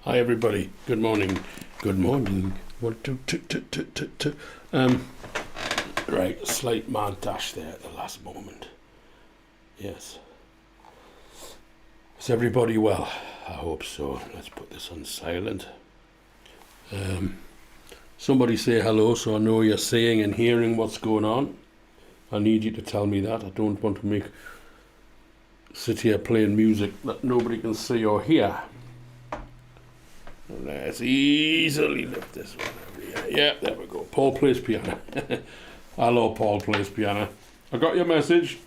Hi everybody. Good morning. Good morning. 1, 2, 2, 2, 2, 2, 2. Right, slight mad dash there at the last moment. Yes. Is everybody well? I hope so. Let's put this on silent. Somebody say hello so I know you're seeing and hearing what's going on. I need you to tell me that. I don't want to sit here playing music that nobody can see or hear. Let's easily lift this one over here. Yeah, there we go. Paul plays piano. Hello, Paul plays piano. I got your message.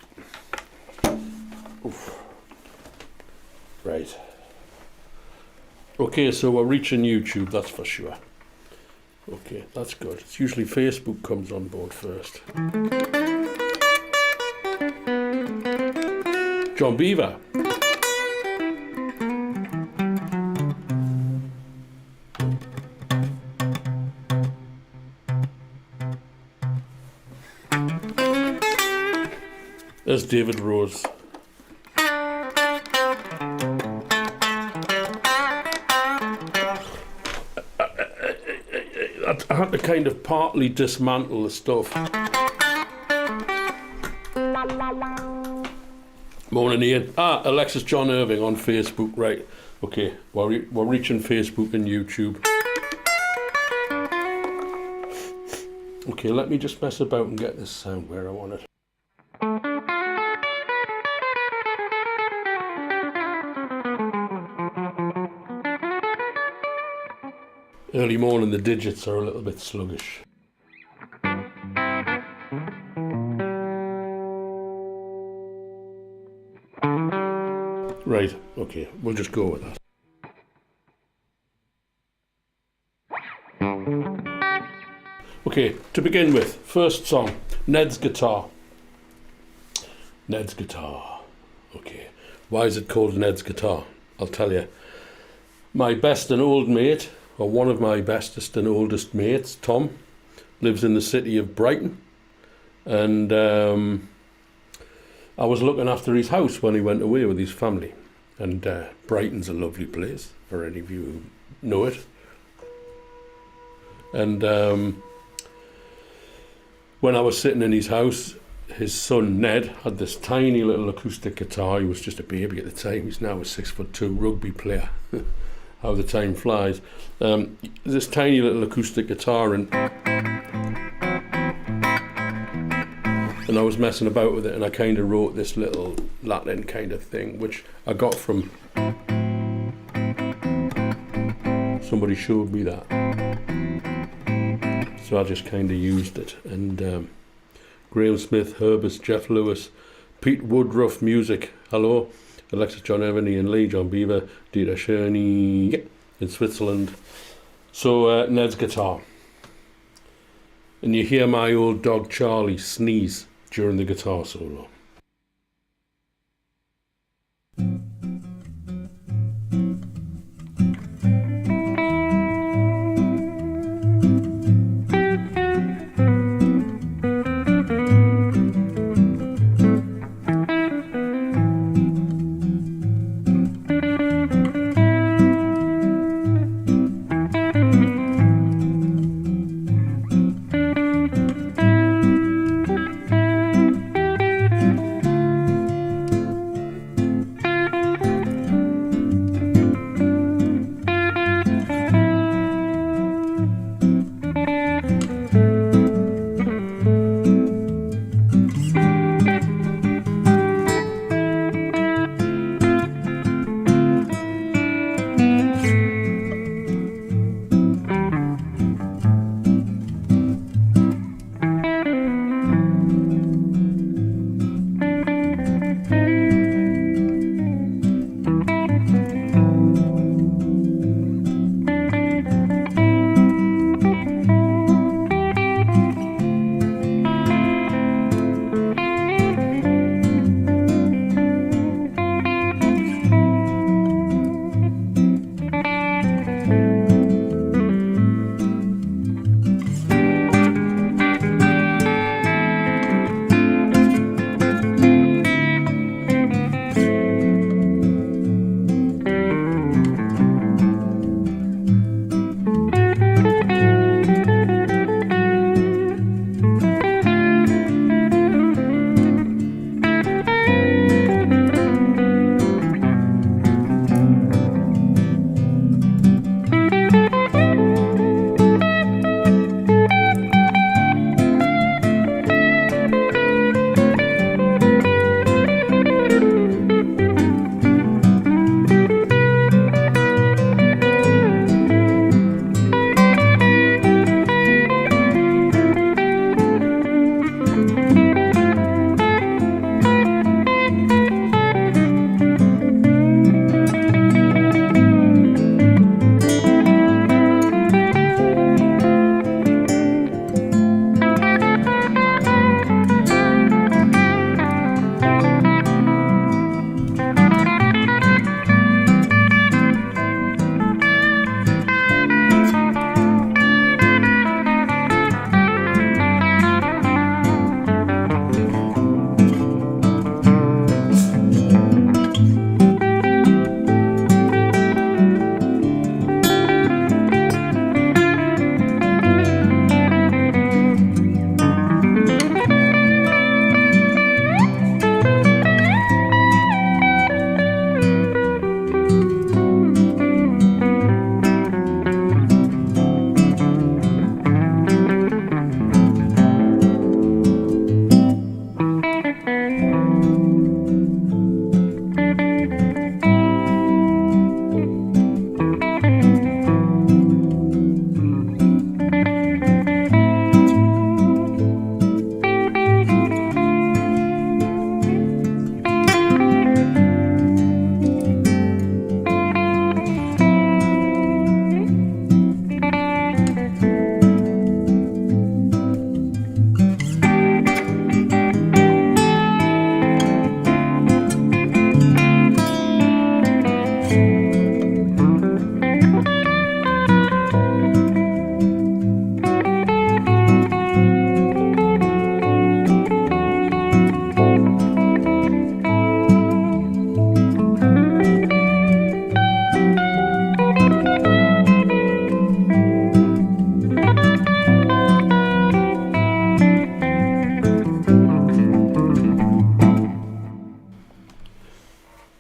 Oof. Right. Okay, so we're reaching YouTube, that's for sure. Okay, that's good. It's usually Facebook comes on board first. John Beaver. There's David Rose. I had to kind of partly dismantle the stuff. Morning, Ian. Alexis John Irving on Facebook, right. Okay, we're reaching Facebook and YouTube. Okay, let me just mess about and get this sound where I want it. Early morning, the digits are a little bit sluggish. Right, okay, we'll just go with that. Okay, to begin with, first song, Ned's Guitar. Ned's Guitar. Okay, why is it called Ned's Guitar? I'll tell you. My best and old mate, or one of my bestest and oldest mates, Tom, lives in the city of Brighton, and I was looking after his house when he went away with his family, and Brighton's a lovely place for any of you who know it. And when I was sitting in his house, his son Ned had this tiny little acoustic guitar. He was just a baby at the time. He's now a 6'2" rugby player. How the time flies. This tiny little acoustic guitar, and I was messing about with it, and I kind of wrote this little Latin kind of thing, which I got from somebody showed me that, so I just kind of used it. And Graham Smith, Herbert, Jeff Lewis, Pete Woodruff Music, hello. Alexis John Irving, Ian Lee, John Beaver, Dieter Schörny in Switzerland. So Ned's Guitar. And you hear my old dog Charlie sneeze during the guitar solo.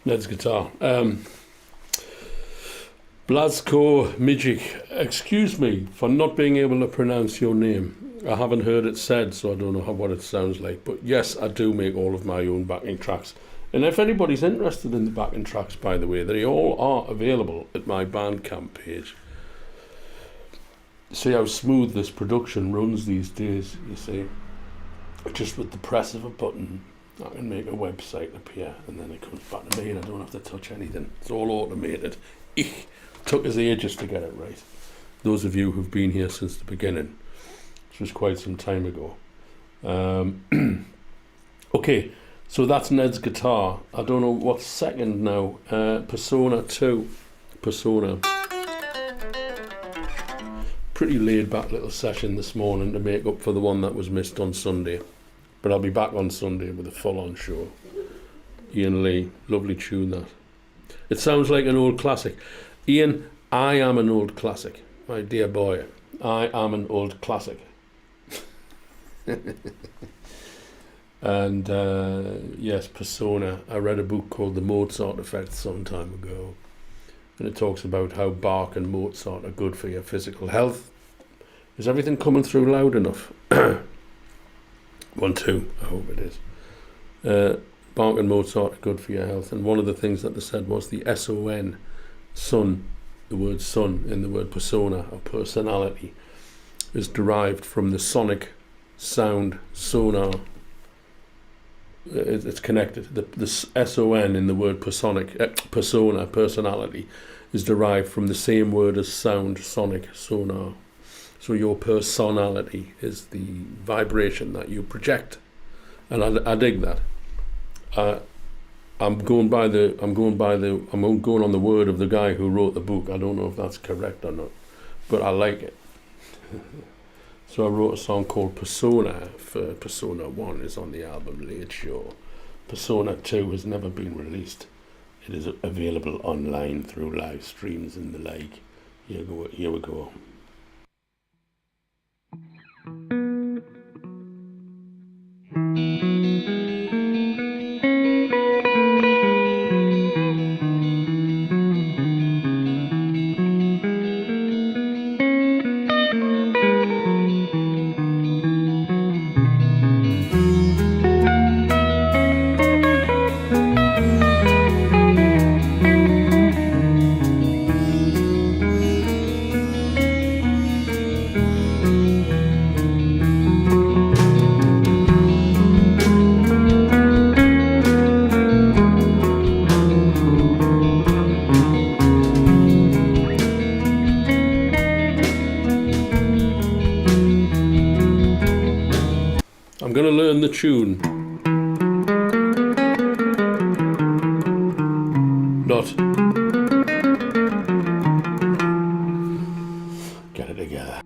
Ned's guitar. Blazko Mijic, excuse me for not being able to pronounce your name. I haven't heard it said, so I don't know what it sounds like. But yes, I do make all of my own backing tracks. And if anybody's interested in the backing tracks, by the way, they all are available at my Bandcamp page. See how smooth this production runs these days, you see. Just with the press of a button, I can make a website appear, and then it comes back to me, and I don't have to touch anything. It's all automated. Took us ages to get it right. Those of you who've been here since the beginning, which was quite some time ago. Okay, so that's Ned's guitar. I don't know what's second now. Persona 2. Persona. Pretty laid back little session this morning to make up for the one that was missed on Sunday. But I'll be back on Sunday with a full-on show. Ian Lee, lovely tune that. It sounds like an old classic. Ian, I am an old classic, my dear boy. I am an old classic. And yes, Persona. I read a book called The Mozart Effect some time ago, and it talks about how Bach and Mozart are good for your physical health. Is everything coming through loud enough? 1, 2, I hope it is. Bach and Mozart are good for your health, and one of the things that they said was the S-O-N, son, the word son in the word persona or personality, is derived from the sonic sound sonar. It's connected. The S-O-N in the word persona, personality, is derived from the same word as sound, sonic, sonar. So your personality is the vibration that you project, and I dig that. I'm going on the word of the guy who wrote the book. I don't know if that's correct or not, but I like it. So I wrote a song called Persona. For Persona 1 is on the album Late Show. Persona 2 has never been released. It is available online through live streams and the like. Here we go. I'm going to learn the tune. Not get it together.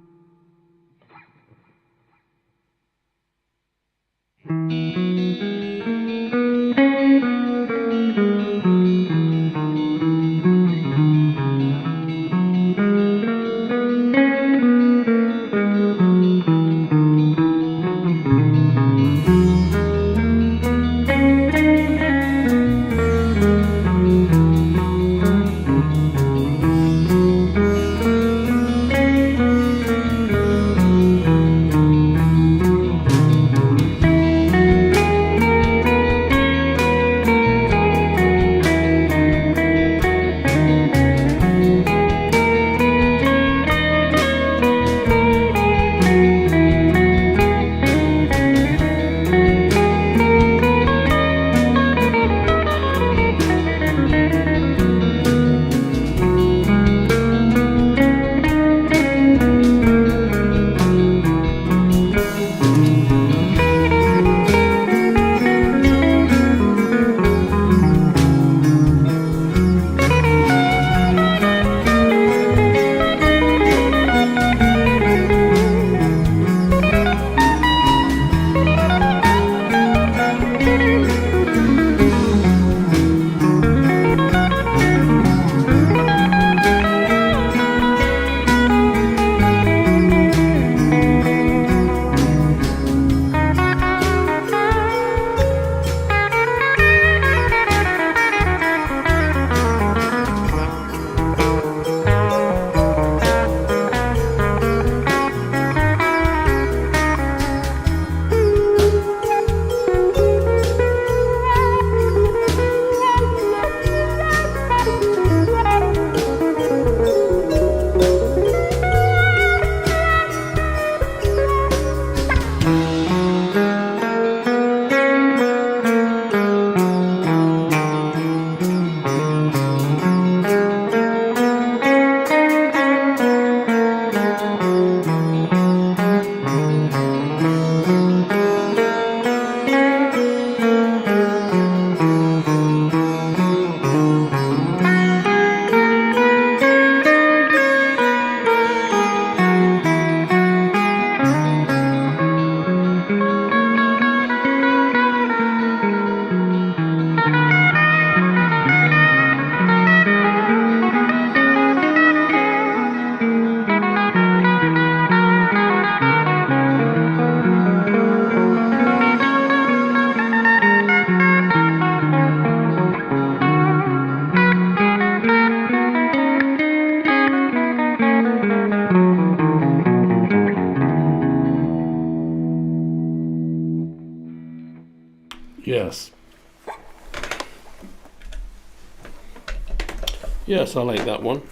Yes, I like that one.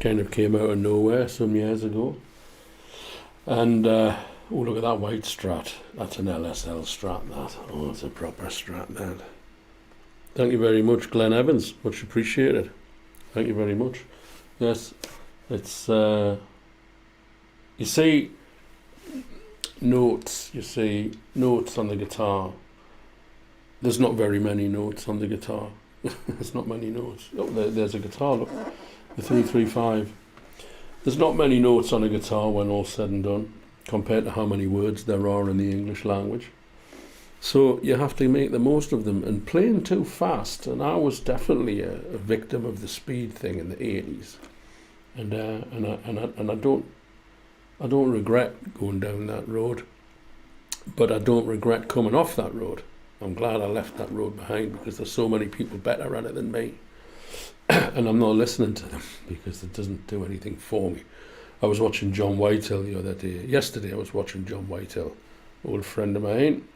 Kind of came out of nowhere some years ago. And, oh, look at that white Strat. That's an LSL Strat, that. Oh, it's a proper Strat, that. Thank you very much, Glenn Evans. Much appreciated. Thank you very much. Yes, it's, you see notes on the guitar. There's not very many notes on the guitar. There's not many notes. Oh, there's a guitar, look. The 335. There's not many notes on a guitar when all's said and done, compared to how many words there are in the English language. So you have to make the most of them, and playing too fast. And I was definitely a victim of the speed thing in the 80s, and I don't regret going down that road, but I don't regret coming off that road. I'm glad I left that road behind, because there's so many people better at it than me, and I'm not listening to them because it doesn't do anything for me. I was watching John Whitehill the other day. Yesterday I was watching John Whitehill, old friend of mine.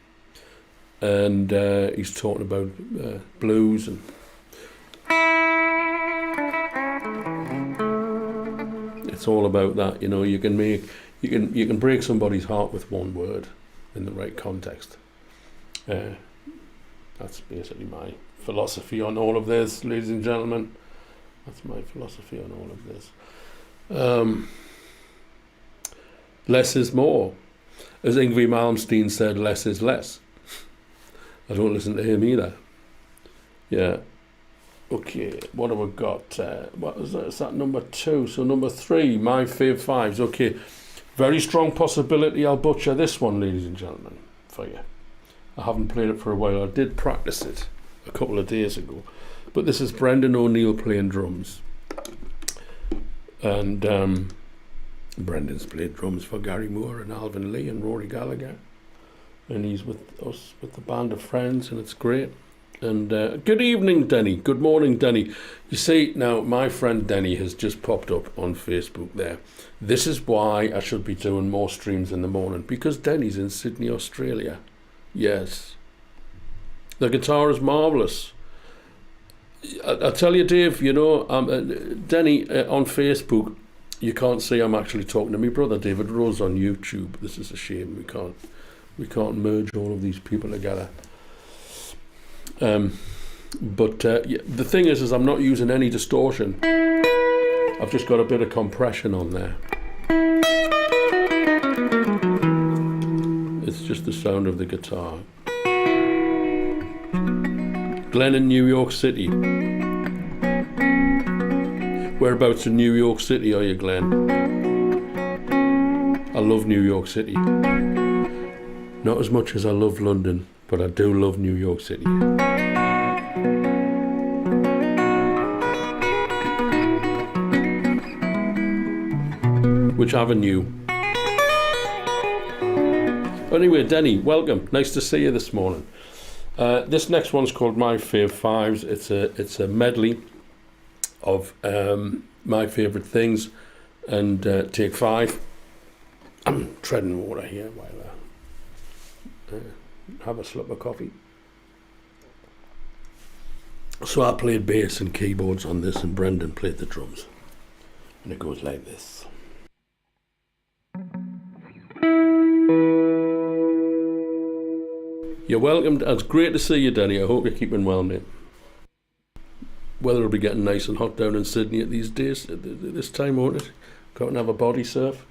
And he's talking about blues, and it's all about that. You know, you can break somebody's heart with one word in the right context. That's basically my philosophy on all of this, ladies and gentlemen. That's my philosophy on all of this. Less is more, as Yngwie Malmsteen said. Less is less. I don't listen to him either. Yeah. Okay, what have we got? What is that? Is that number 2? So number 3, my Fav 5s. Okay, very strong possibility I'll butcher this one, ladies and gentlemen, for you. I haven't played it for a while. I did practice it a couple of days ago. But this is Brendan O'Neill playing drums. And Brendan's played drums for Gary Moore and Alvin Lee and Rory Gallagher. And he's with us, with the band of friends, and it's great. And good evening, Denny. Good morning, Denny. You see, now, my friend Denny has just popped up on Facebook there. This is why I should be doing more streams in the morning, because Denny's in Sydney, Australia. Yes. The guitar is marvellous. I tell you, Dave, you know, Denny, on Facebook, you can't see I'm actually talking to my brother, David Rose, on YouTube. This is a shame. We can't merge all of these people together. But the thing is I'm not using any distortion. I've just got a bit of compression on there. It's just the sound of the guitar. Glenn in New York City. Whereabouts in New York City are you, Glenn? I love New York City. Not as much as I love London, but I do love New York City. Which avenue? Anyway, Denny, welcome. Nice to see you this morning. This next one's called My Fav 5s. It's a medley of my favourite things, and take 5. I'm treading water here while have a slip of coffee. So I played bass and keyboards on this, and Brendan played the drums, and it goes like this. You're welcome. It's great to see you, Denny. I hope you're keeping well, mate. Weather will be getting nice and hot down in Sydney at these days, this time, won't it? Go out and have a body surf.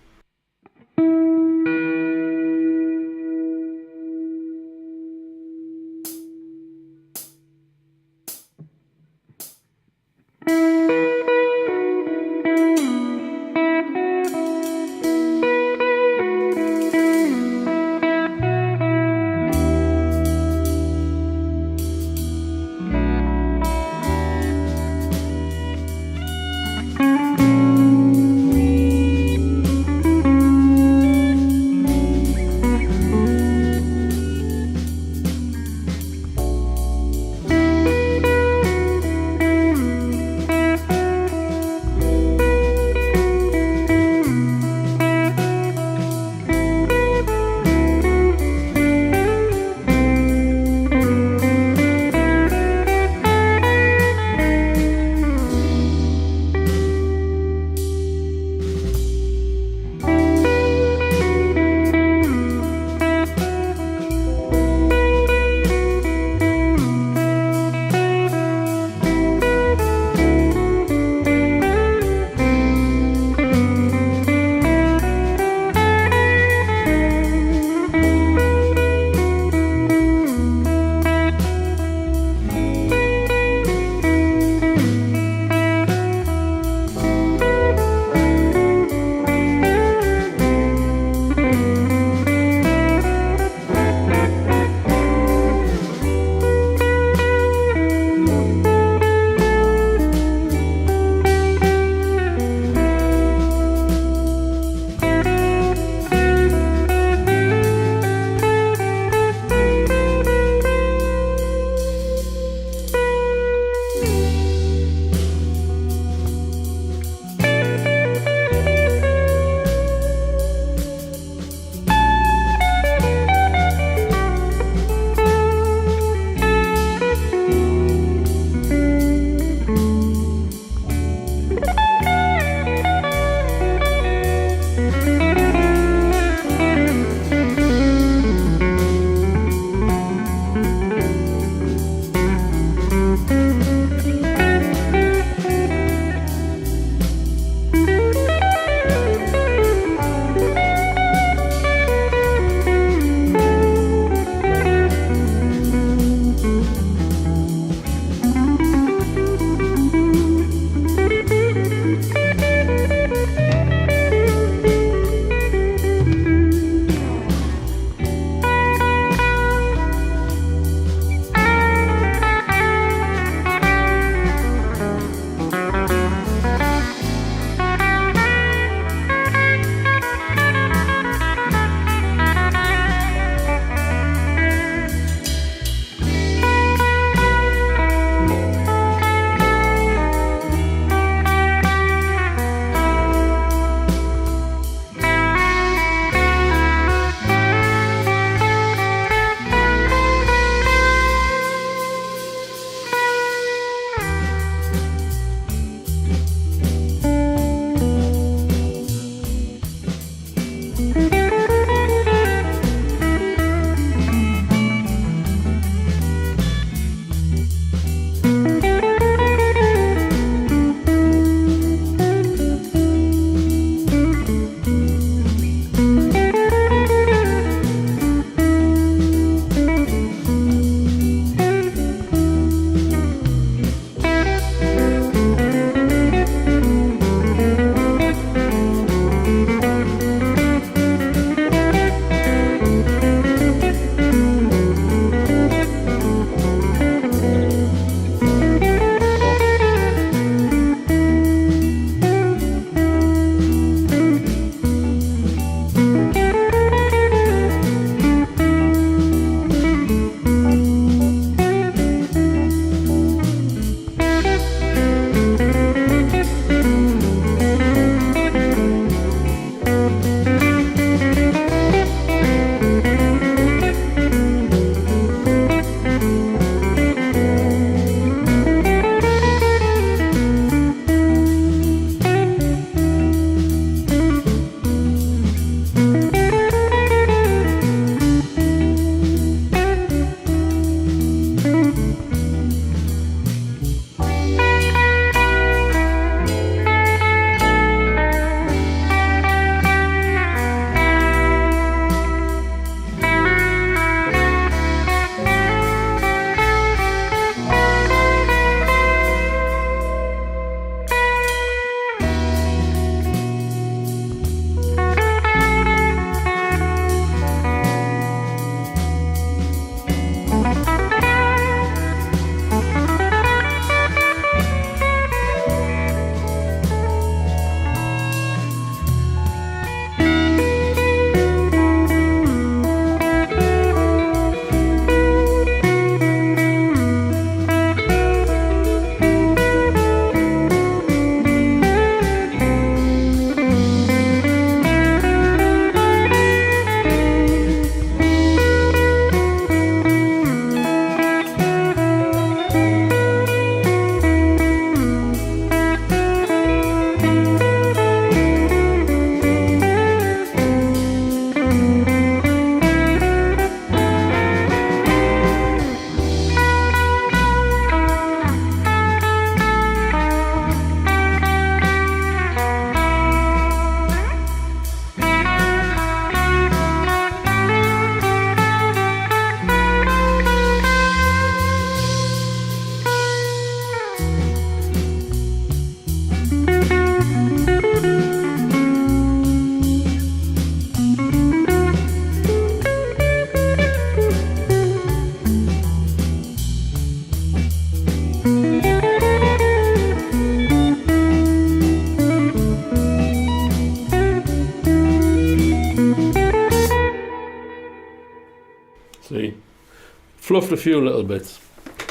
Fluffed a few little bits.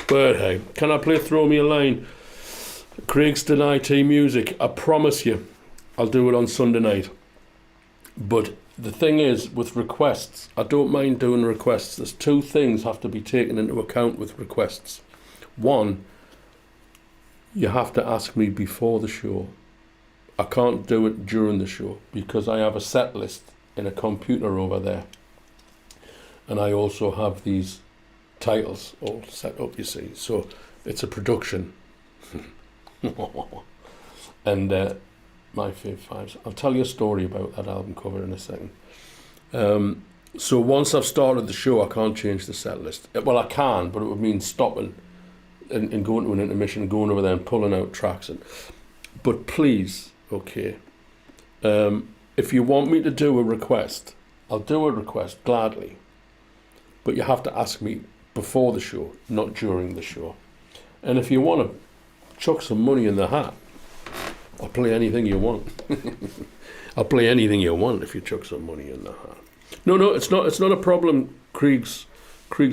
But hey, can I play Throw Me a Line? Craigston IT Music. I promise you, I'll do it on Sunday night. But the thing is, with requests, I don't mind doing requests. There's two things have to be taken into account with requests. One, you have to ask me before the show. I can't do it during the show because I have a set list in a computer over there. And I also have these titles all set up, you see. So it's a production. And my Fave Fives. I'll tell you a story about that album cover in a second. So once I've started the show, I can't change the set list. Well, I can, but it would mean stopping and going to an intermission, going over there and pulling out tracks. But please, okay, if you want me to do a request, I'll do a request gladly. But you have to ask me before the show, not during the show. And if you want to chuck some money in the hat, I'll play anything you want. I'll play anything you want if you chuck some money in the hat. No, it's not a problem. Krieg's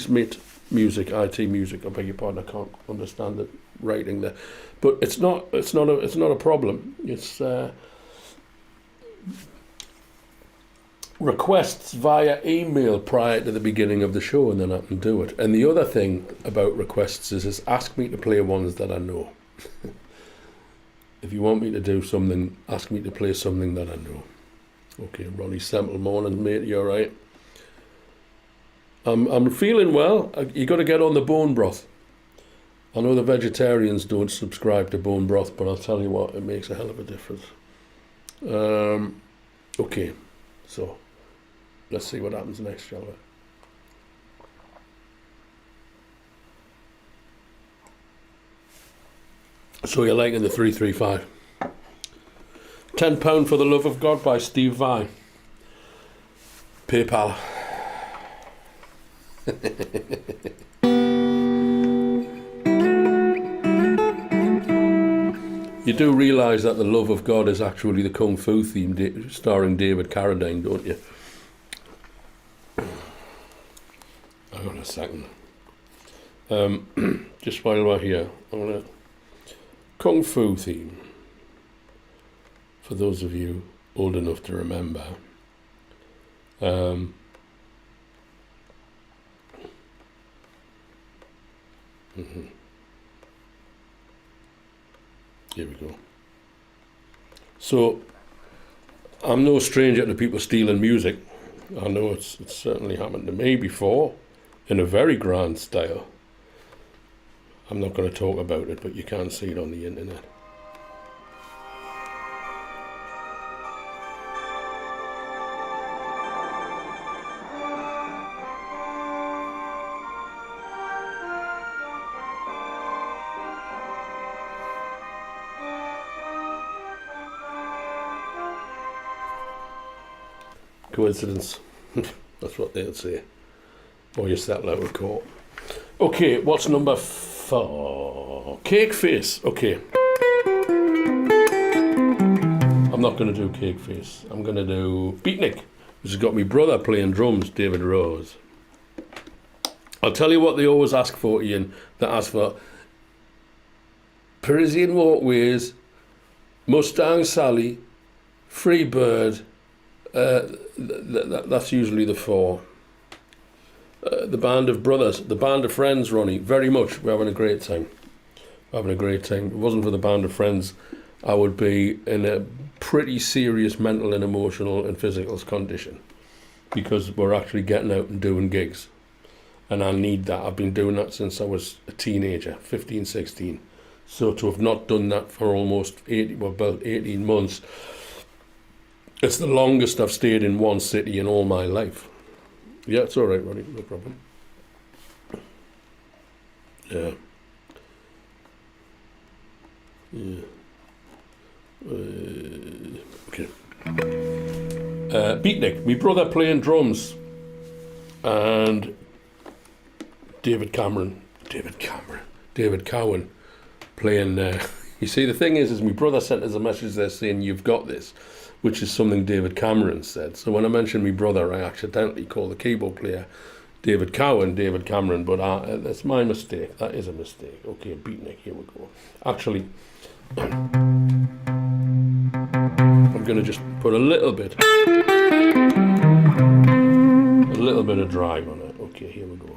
Mate Music, IT Music. I beg your pardon. I can't understand the writing there, but it's not a problem. It's requests via email prior to the beginning of the show, and then I can do it. And the other thing about requests is ask me to play ones that I know. If you want me to do something, ask me to play something that I know. Okay, Ronnie Semple, morning, mate. You all right? I'm feeling well. You got to get on the bone broth. I know the vegetarians don't subscribe to bone broth, but I'll tell you what, it makes a hell of a difference. Okay, so let's see what happens next, shall we? So you're liking the 335. £10 for the Love of God by Steve Vai. PayPal. You do realise that the Love of God is actually the Kung Fu theme starring David Carradine, don't you? Hang on a second. Just while we're here, I'm going to... Kung Fu theme, for those of you old enough to remember. Here we go. So, I'm no stranger to people stealing music. I know it's certainly happened to me before, in a very grand style. I'm not going to talk about it, but you can see it on the internet. Coincidence. That's what they'll say. Or you settle out of court. Okay, what's number 4? Cake Face. Okay. I'm not going to do Cake Face. I'm going to do Beatnik, which has got my brother playing drums, David Rose. I'll tell you what they always ask for, Ian. They ask for Parisian Walkways, Mustang Sally, Free Bird. That's usually the 4. The Band of Brothers, the Band of Friends, Ronnie, very much. We're having a great time. If it wasn't for the Band of Friends, I would be in a pretty serious mental and emotional and physical condition, because we're actually getting out and doing gigs, and I need that. I've been doing that since I was a teenager, 15, 16. So to have not done that for almost about 18 months, it's the longest I've stayed in one city in all my life. Yeah, it's all right, Ronnie, no problem. Yeah. Okay. Beatnik, my brother playing drums, and David Cowan playing. You see, the thing is my brother sent us a message there saying, "You've got this," which is something David Cameron said. So when I mentioned my brother, I accidentally called the keyboard player David Cowan, David Cameron, but that's my mistake. That is a mistake. Okay, beatnik, here we go. Actually, I'm going to just put a little bit of drive on it. Okay, here we go.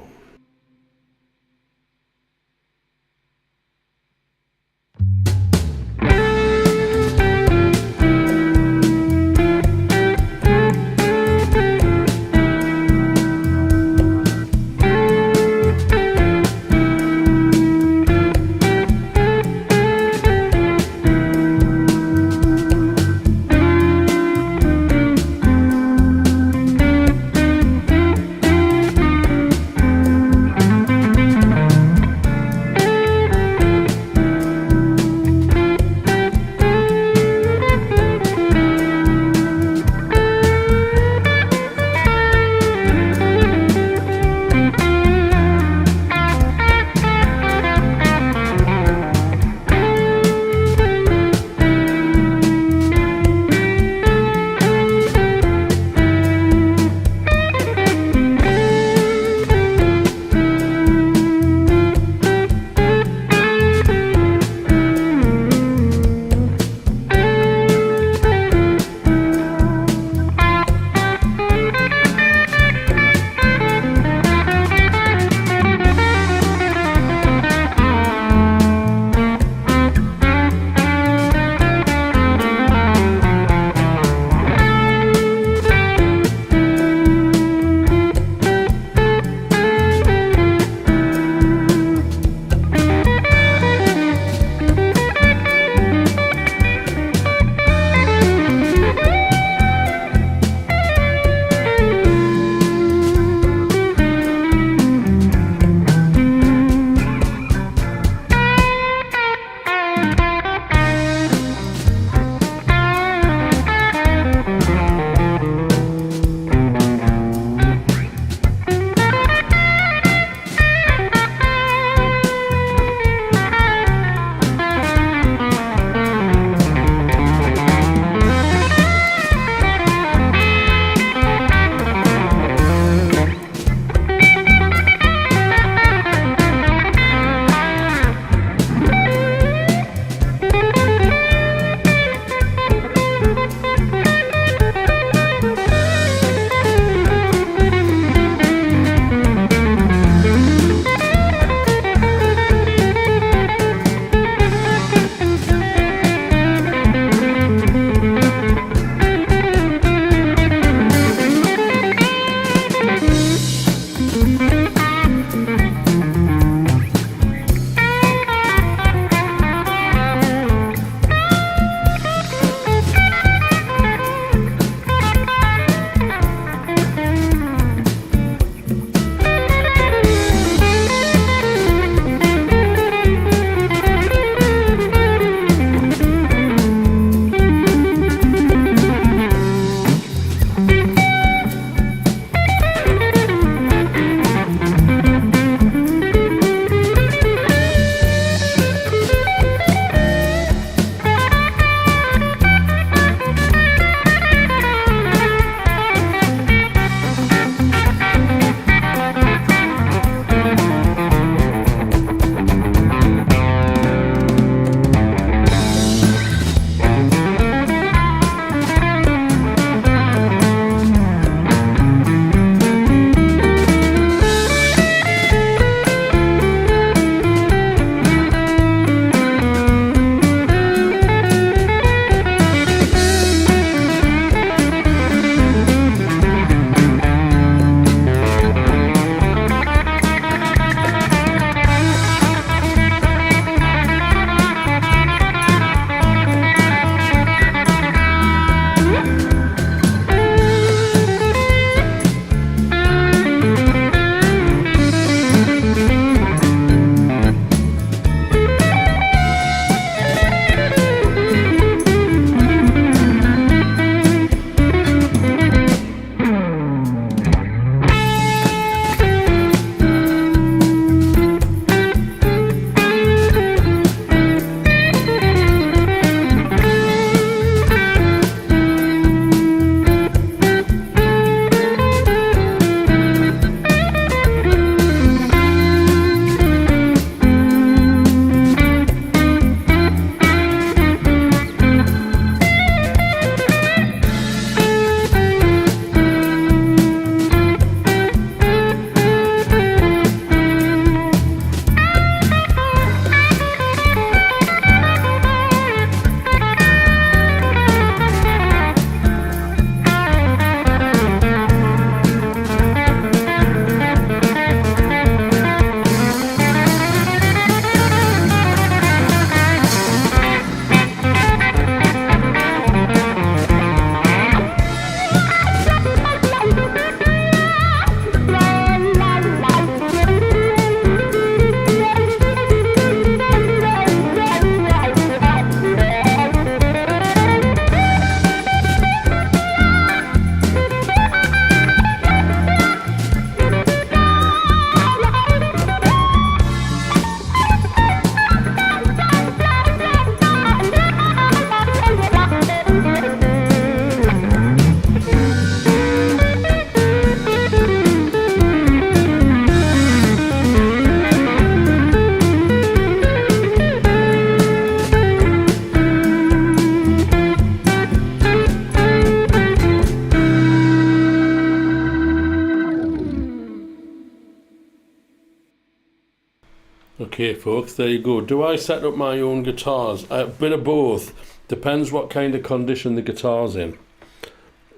Okay, folks, there you go. Do I set up my own guitars? A bit of both. Depends what kind of condition the guitar's in.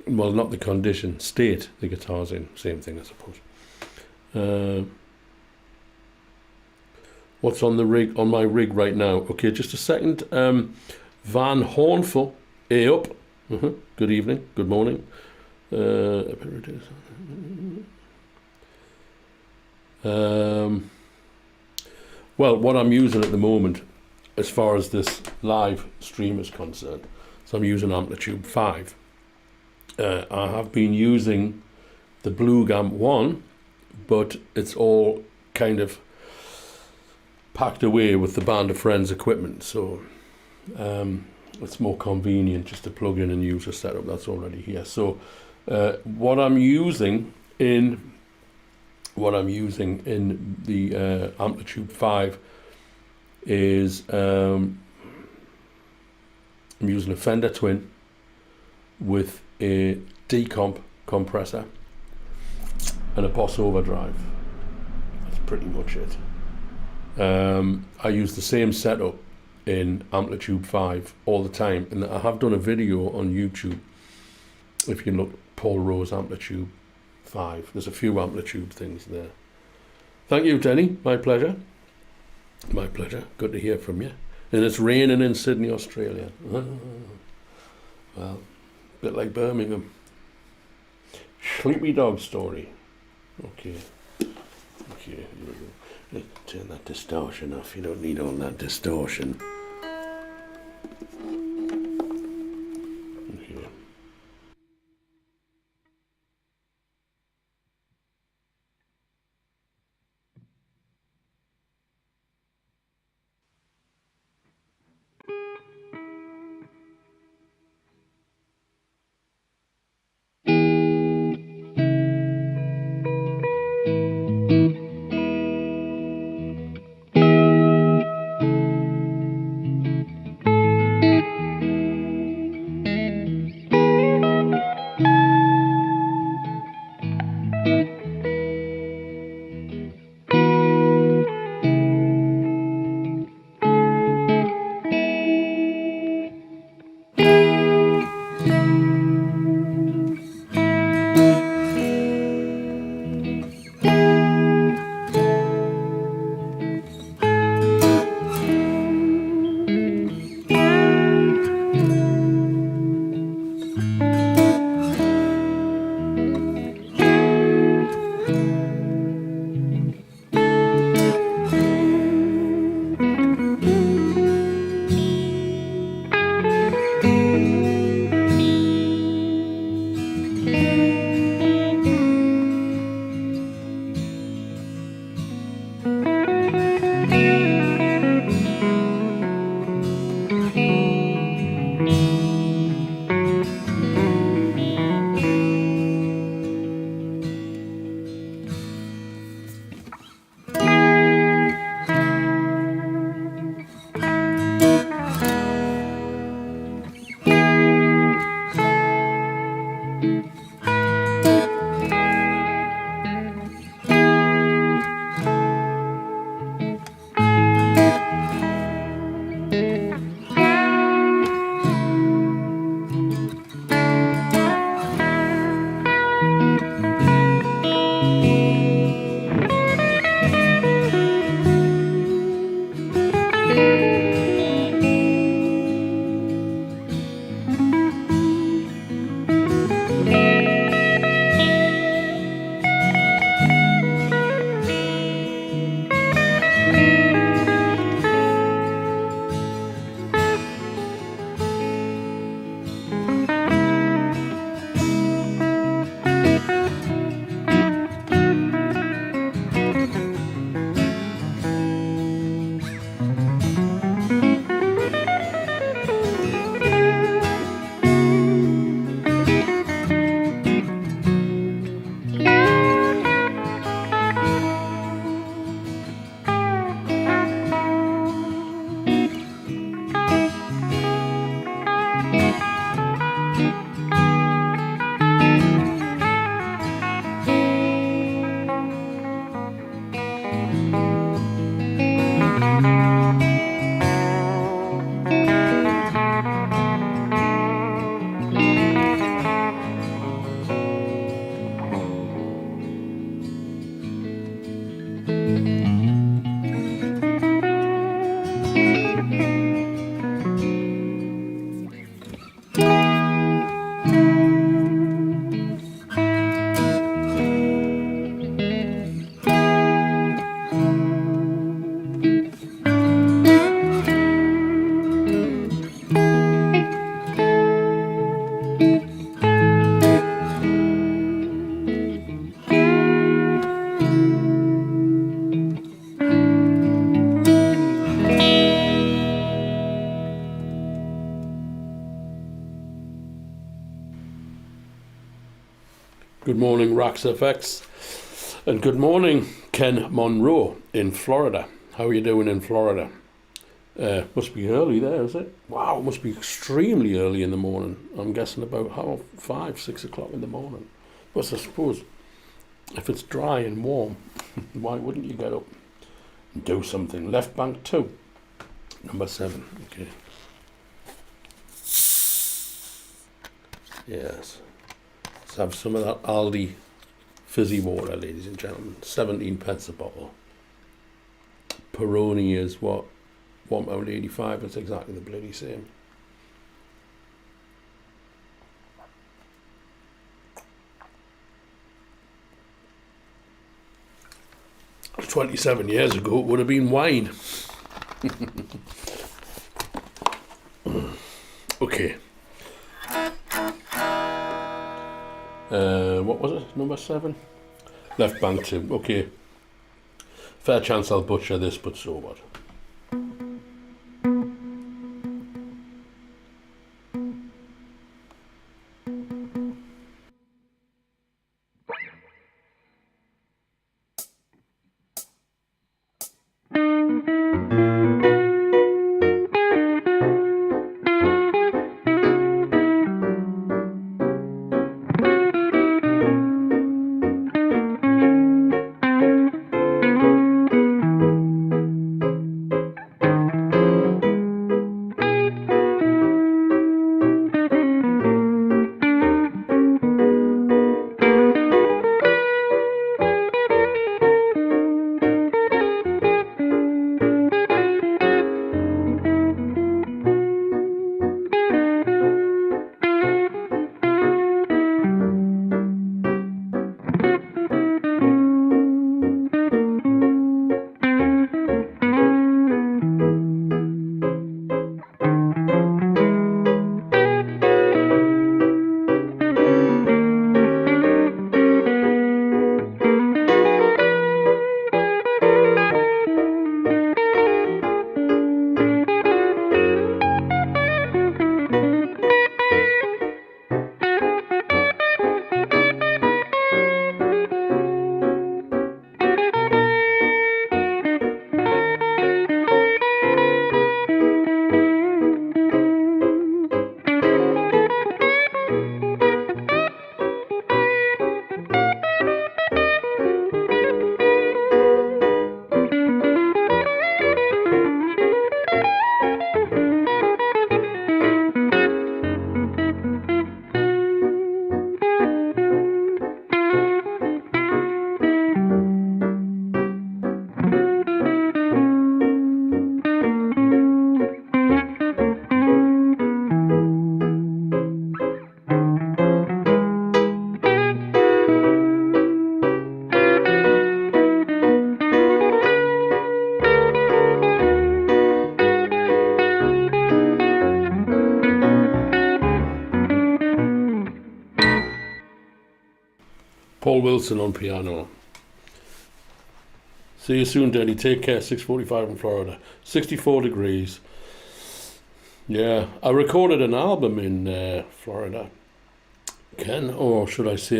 Well, not the condition, state the guitar's in. Same thing, I suppose. What's on the rig? On my rig right now? Okay, just a second. Van Hornful, up. Good evening. Good morning. Well, what I'm using at the moment, as far as this live stream is concerned, so I'm using Amplitude 5. I have been using the Blug Amp1, but it's all kind of packed away with the Band of Friends equipment, so it's more convenient just to plug in and use a setup that's already here. So what I'm using in the Amplitude 5 is I'm using a Fender Twin with a decomp compressor and a Boss Overdrive. That's pretty much it. I use the same setup in Amplitude 5 all the time, and I have done a video on YouTube. If you look, Paul Rose Amplitude 5, there's a few Amplitude things there. Thank you, Denny. My pleasure. My pleasure. Good to hear from you. And it's raining in Sydney, Australia. Well, a bit like Birmingham. Sleepy dog story. Okay. Okay. Turn that distortion off. You don't need all that distortion. Okay. Good morning, Rax FX. And good morning, Ken Monroe in Florida. How are you doing in Florida? Must be early there, is it? Wow, it must be extremely early in the morning. I'm guessing about 5, 6 o'clock in the morning. But I suppose if it's dry and warm, why wouldn't you get up and do something? Left bank 2, number 7. Okay. Yes. Let's have some of that Aldi fizzy water, ladies and gentlemen. 17 pence a bottle. Peroni is what? £1.85. It's exactly the bloody same. That was 27 years ago. It would have been wine. Okay. What was it? Number 7? Left bank 2. Okay. Fair chance I'll butcher this, but so what? Paul Wilson on piano. See you soon, Denny. Take care. 6:45 in Florida. 64 degrees. Yeah, I recorded an album in Florida, Ken, or should I say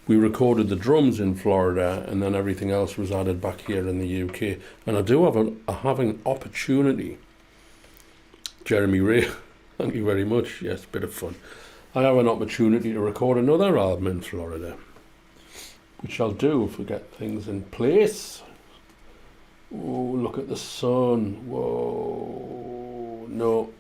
we recorded the drums in Florida, and then everything else was added back here in the UK. And I do have an opportunity. Jeremy Ray, thank you very much. Yes, bit of fun. I have an opportunity to record another album in Florida, which I'll do if we get things in place. Oh, look at the sun. Whoa. No.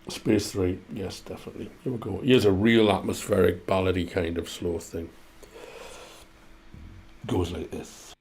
Space 3. Yes, definitely. Here we go. Here's a real atmospheric, ballady kind of slow thing. Goes like this.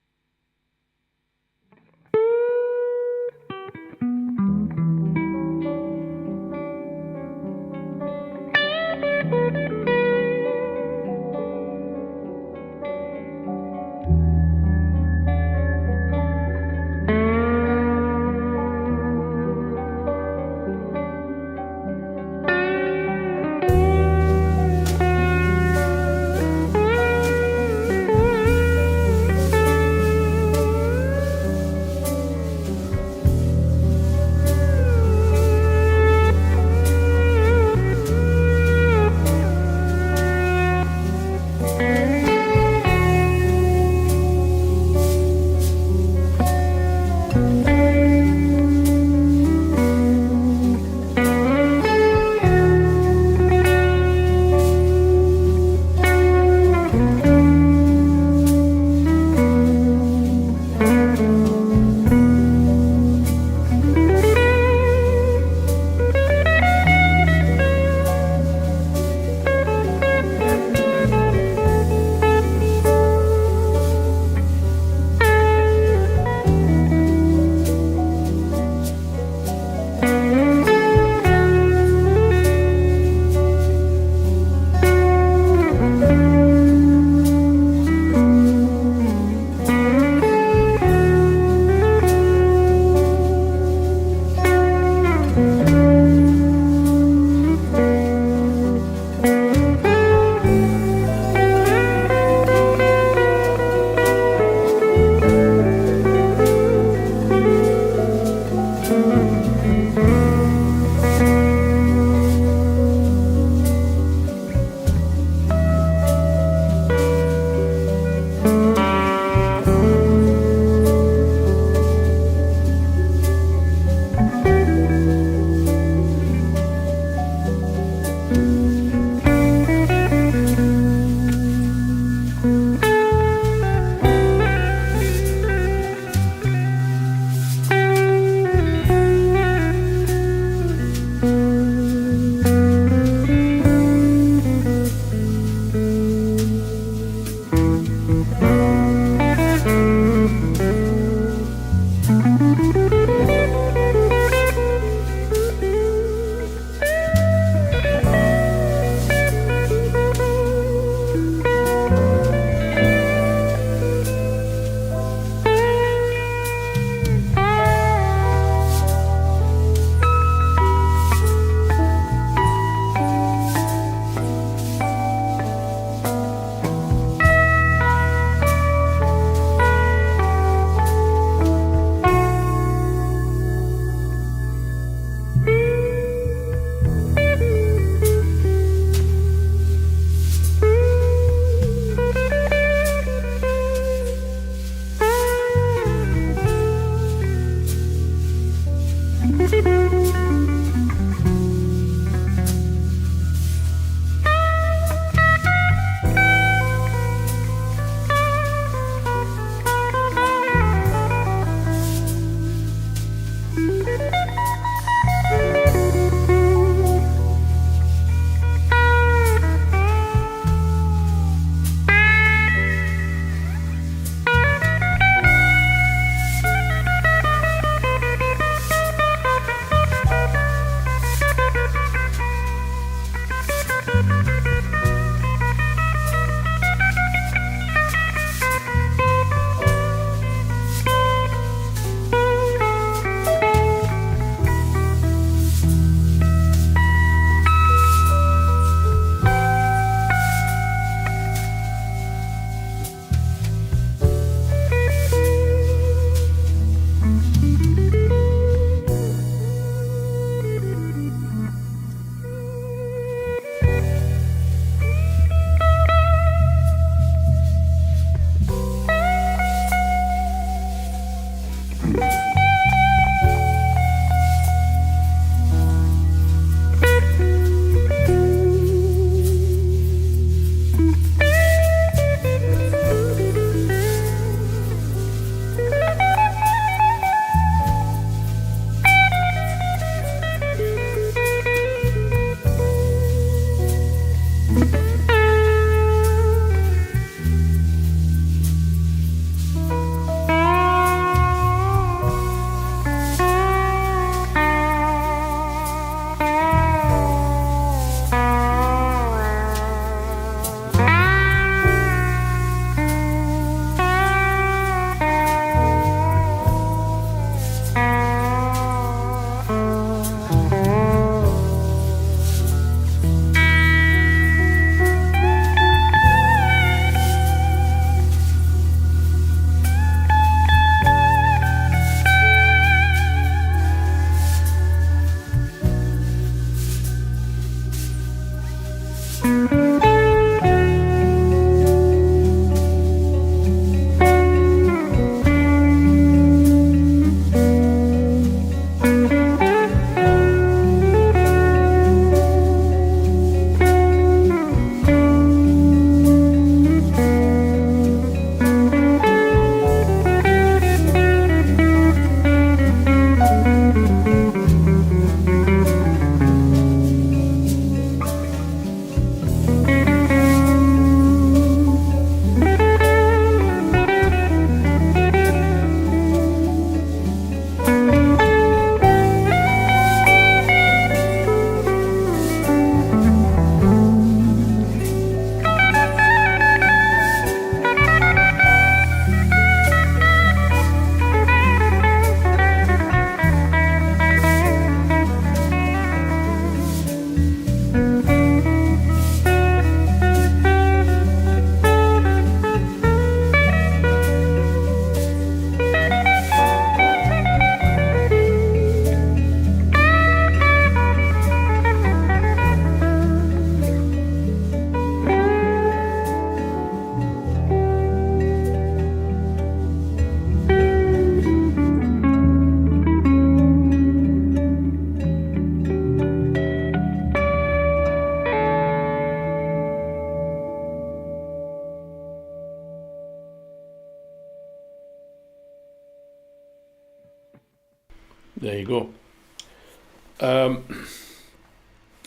There you go.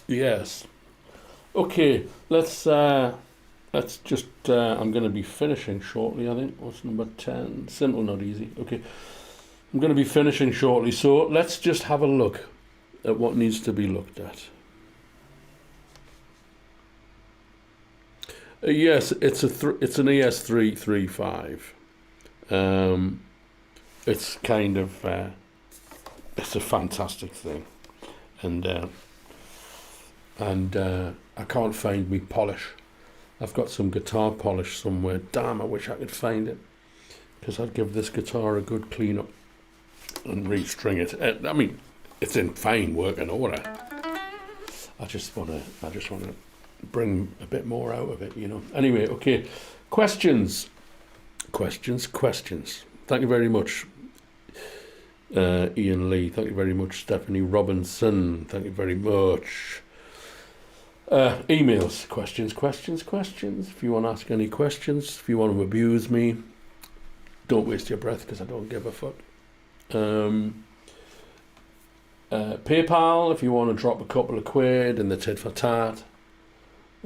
Yes. Okay, let's just, I'm going to be finishing shortly, I think. What's number 10? Simple, not easy. Okay. I'm going to be finishing shortly, so let's just have a look at what needs to be looked at. Yes, it's an ES335. It's kind of it's a fantastic thing, and I can't find me polish. I've got some guitar polish somewhere. Damn, I wish I could find it, because I'd give this guitar a good clean up and restring it. I mean, it's in fine working order. I just want to bring a bit more out of it, you know. Anyway, okay. Questions. Thank you very much. Ian Lee, thank you very much. Stephanie Robinson, thank you very much. Emails, questions. If you want to ask any questions, if you want to abuse me, don't waste your breath because I don't give a fuck. PayPal, if you want to drop a couple of quid in the tit for tat,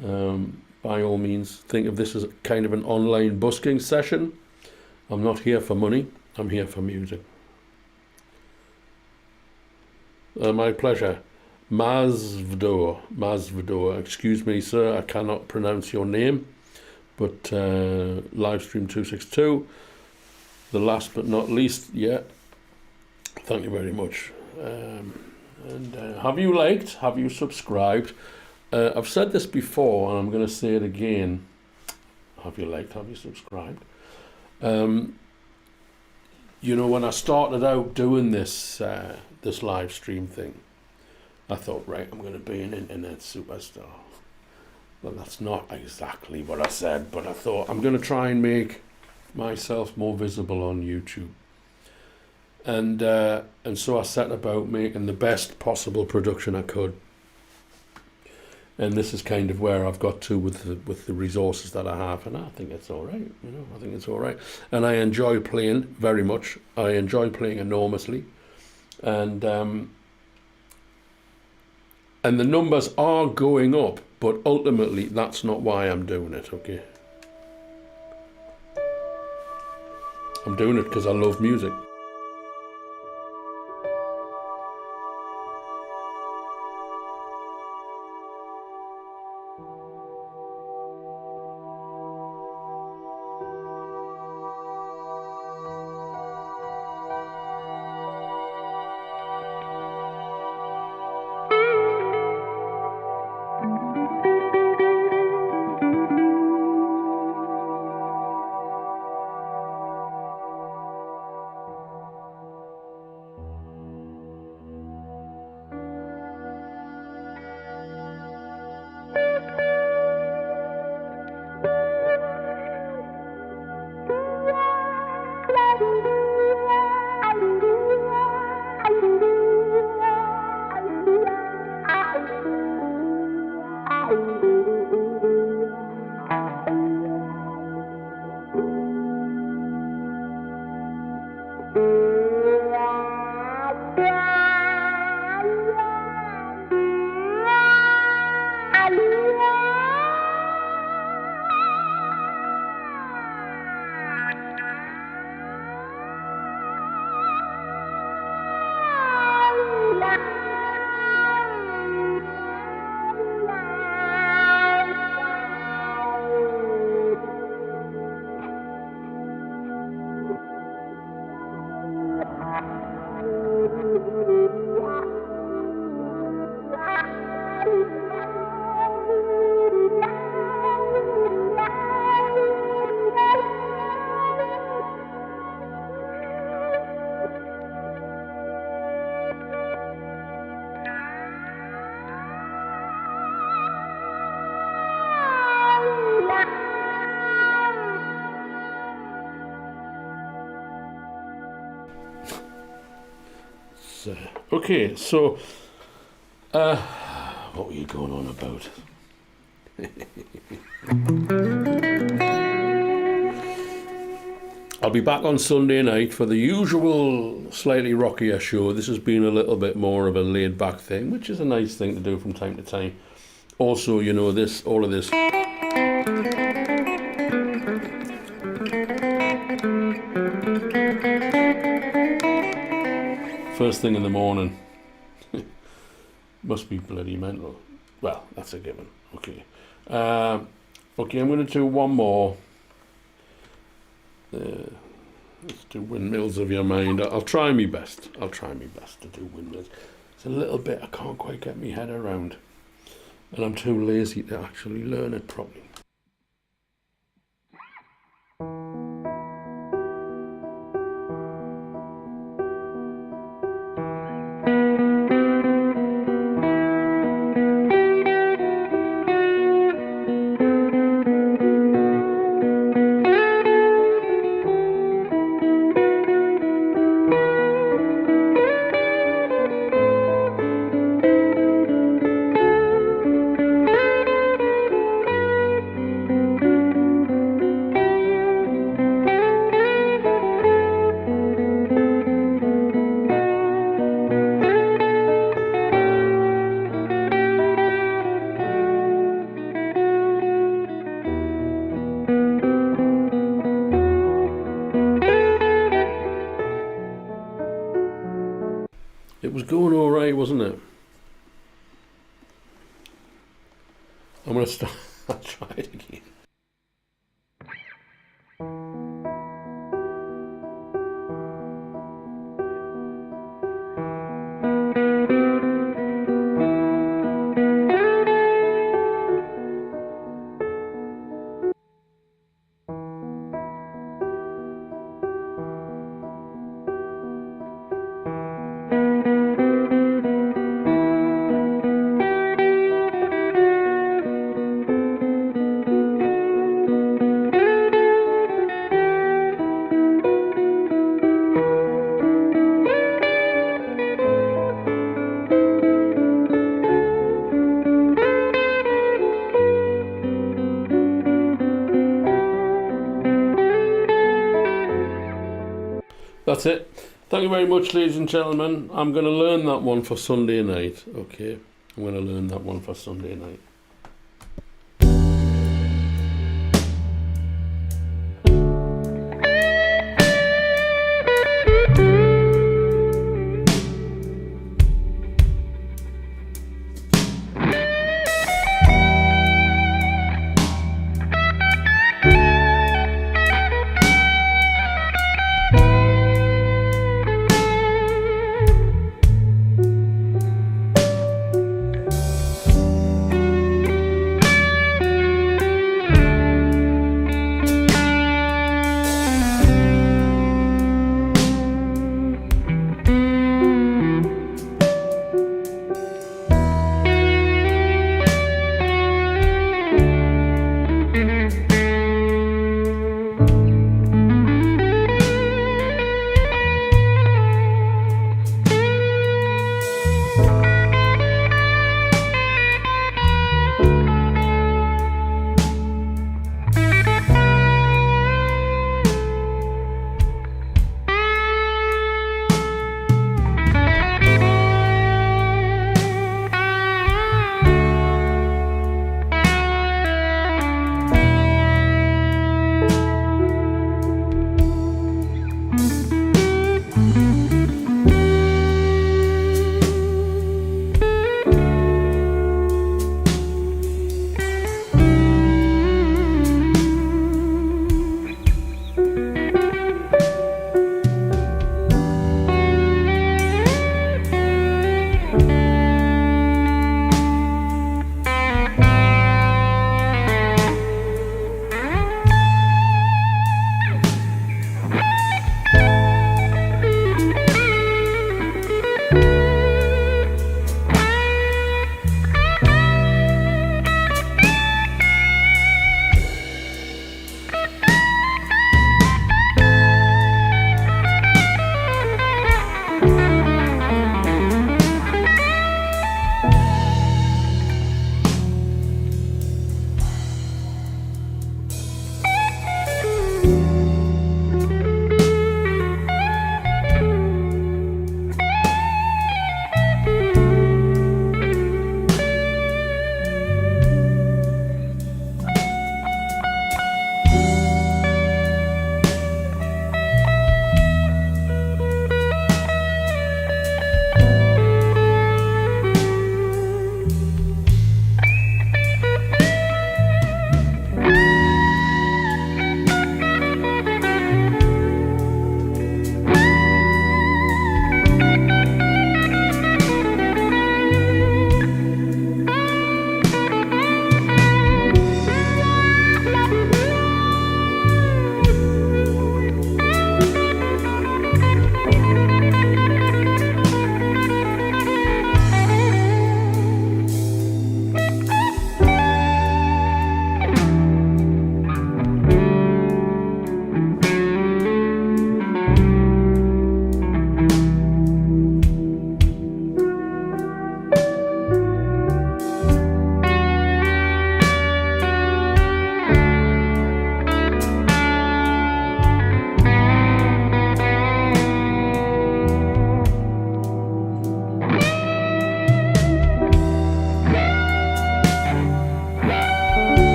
by all means, think of this as kind of an online busking session. I'm not here for money, I'm here for music. My pleasure. Mazvdor, excuse me, sir, I cannot pronounce your name, but Livestream 262, the last but not least, yeah, thank you very much. Have you liked, have you subscribed? I've said this before, and I'm going to say it again. Have you liked, have you subscribed? You know, when I started out doing this this live stream thing, I thought, right, I'm going to be an internet superstar. Well, that's not exactly what I said, but I thought I'm going to try and make myself more visible on YouTube. And so I set about making the best possible production I could. And this is kind of where I've got to with the resources that I have, and I think it's all right. You know, I think it's all right. And I enjoy playing very much. I enjoy playing enormously, and the numbers are going up, but ultimately that's not why I'm doing it, okay? I'm doing it because I love music. Okay, so what were you going on about? I'll be back on Sunday night for the usual slightly rockier show. This has been a little bit more of a laid back thing, which is a nice thing to do from time to time. Also, you know, all of this first thing in the morning must be bloody mental. Well, that's a given. Okay. Okay, I'm going to do one more. Let's do Windmills of Your Mind. I'll try my best. I'll try my best to do Windmills. It's a little bit I can't quite get my head around, and I'm too lazy to actually learn it properly. It was going all right, wasn't it? I'm gonna start. I'll try it again. That's it. Thank you very much, ladies and gentlemen. I'm going to learn that one for Sunday night. Okay, I'm going to learn that one for Sunday night.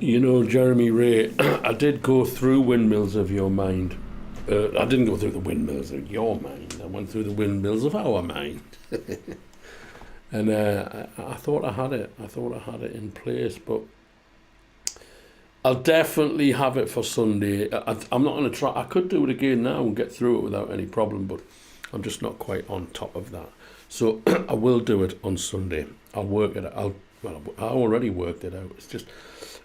You know, Jeremy Ray, I did go through windmills of your mind. I didn't go through the windmills of your mind. I went through the windmills of our mind. And I thought I had it. I thought I had it in place, but I'll definitely have it for Sunday. I'm not going to try. I could do it again now and get through it without any problem, but I'm just not quite on top of that. So I will do it on Sunday. I'll work it out. I already worked it out.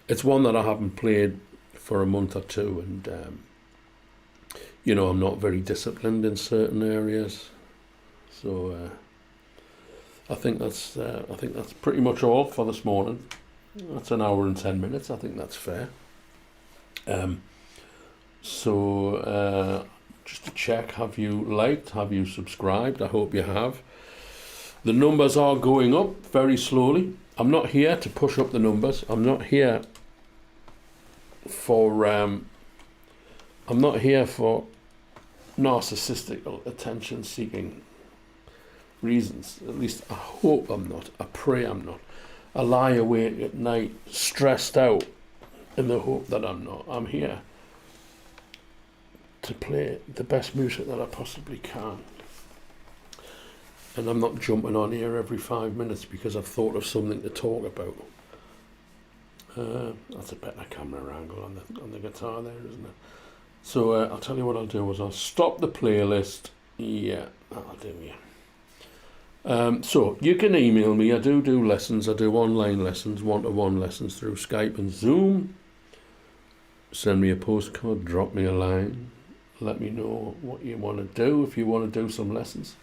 It's one that I haven't played for a month or two, and you know, I'm not very disciplined in certain areas. So I think that's pretty much all for this morning. That's an hour and 10 minutes. I think that's fair. So just to check, have you liked? Have you subscribed? I hope you have. The numbers are going up very slowly. I'm not here to push up the numbers. I'm not here for narcissistic attention-seeking reasons. At least I hope I'm not. I pray I'm not. I lie awake at night stressed out in the hope that I'm not. I'm here to play the best music that I possibly can. And I'm not jumping on here every 5 minutes because I've thought of something to talk about. That's a better camera angle on the guitar there, isn't it? So I'll tell you what I'll do is I'll stop the playlist. Yeah, that'll do, yeah. So you can email me. I do lessons. I do online lessons, one-to-one lessons through Skype and Zoom. Send me a postcard, drop me a line. Let me know what you want to do if you want to do some lessons.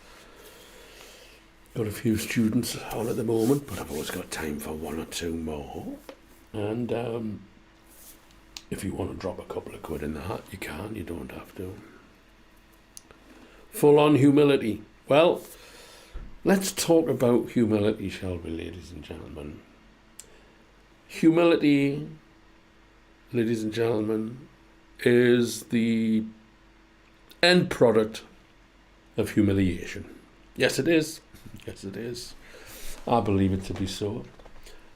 Got a few students on at the moment, but I've always got time for one or two more. And if you want to drop a couple of quid in the hat, you can. You don't have to. Full-on humility. Well, let's talk about humility, shall we, ladies and gentlemen? Humility, ladies and gentlemen, is the end product of humiliation. Yes, it is. Yes, it is. I believe it to be so.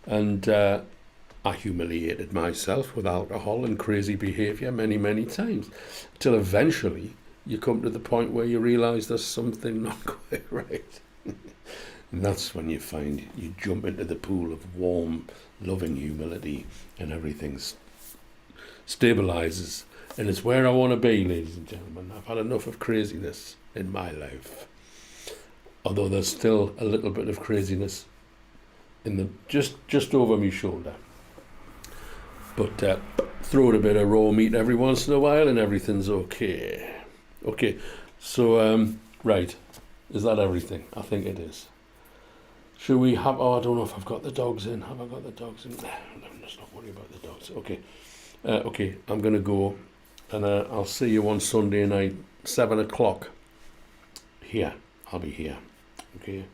And I humiliated myself with alcohol and crazy behaviour many, many times, until eventually you come to the point where you realise there's something not quite right. And that's when you find you jump into the pool of warm, loving humility and everything stabilises. And it's where I want to be, ladies and gentlemen. I've had enough of craziness in my life. Although there's still a little bit of craziness in the just over my shoulder. But throw in a bit of raw meat every once in a while and everything's okay. Okay, so, right. Is that everything? I think it is. Should we have... Oh, I don't know if I've got the dogs in. Have I got the dogs in? Let's not worry about the dogs. Okay. Okay, I'm going to go. And I'll see you on Sunday night, 7 o'clock. Here. I'll be here. Okay.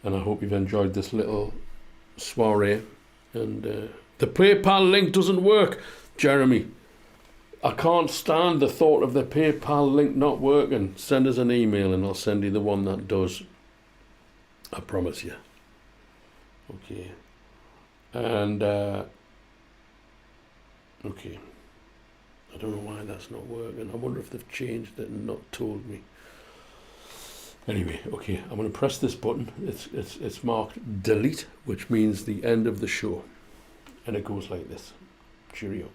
And I hope you've enjoyed this little soiree. And the PayPal link doesn't work, Jeremy. I can't stand the thought of the PayPal link not working. Send us an email and I'll send you the one that does. I promise you. Okay. And, okay. I don't know why that's not working. I wonder if they've changed it and not told me. Anyway, okay, I'm going to press this button. It's marked delete, which means the end of the show. And it goes like this. Cheerio.